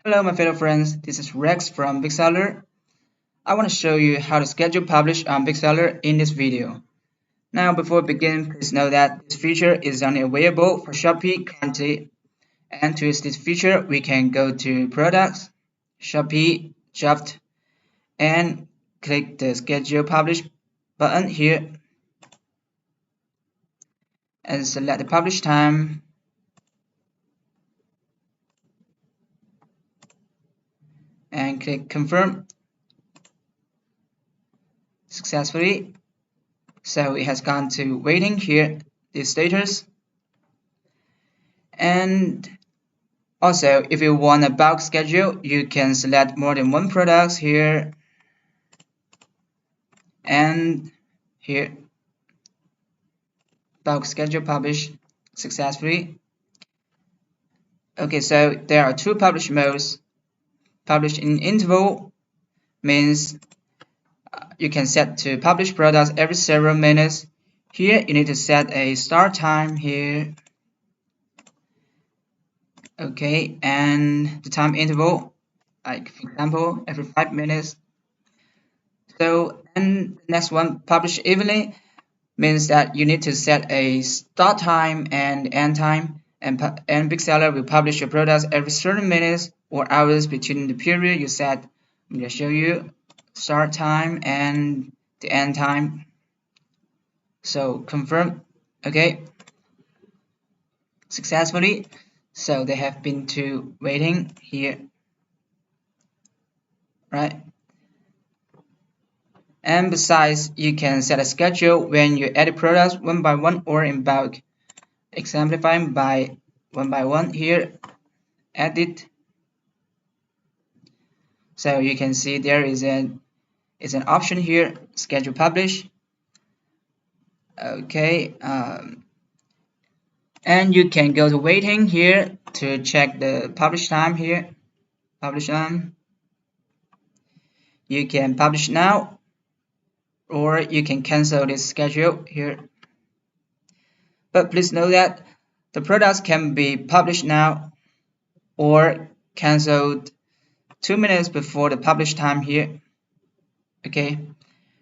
Hello my fellow friends, this is Rex from Bigseller. I want to show you how to schedule publish on Bigseller in this video. Now before we begin, please know that this feature is only available for Shopee currently. And to use this feature, we can go to Products, Shopee, Jobs, and click the Schedule Publish button here and select the publish time. And click Confirm successfully. So it has gone to waiting here, the status. And also, if you want a bulk schedule, you can select more than one products here and here. Bulk schedule publish successfully. Okay, so there are two publish modes. Publish in interval means you can set to publish products every several minutes. Here you need to set a start time here. Okay, and the time interval, like for example, every 5 minutes. So, and the next one, publish evenly, means that you need to set a start time and end time, and Bigseller will publish your products every certain minutes or hours between the period you set. I'm going to show you start time and the end time. So confirm. Okay, successfully. So they have been to waiting here, right? And besides, you can set a schedule when you edit products one by one or in bulk. Exemplifying by one here, edit. So you can see there is an option here, schedule publish. Okay, and you can go to waiting here to check the publish time here. Publish time. You can publish now, or you can cancel this schedule here. But please know that the products can be published now or cancelled 2 minutes before the publish time here. Okay,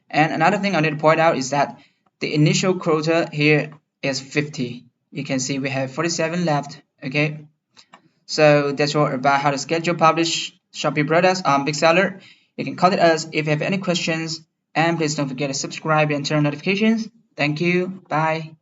and another thing I need to point out is that the initial quota here is 50. You can see we have 47 left. Okay, so that's all about how to schedule publish Shopee products on Bigseller. You can contact us if you have any questions, and please don't forget to subscribe and turn on notifications. Thank you. Bye.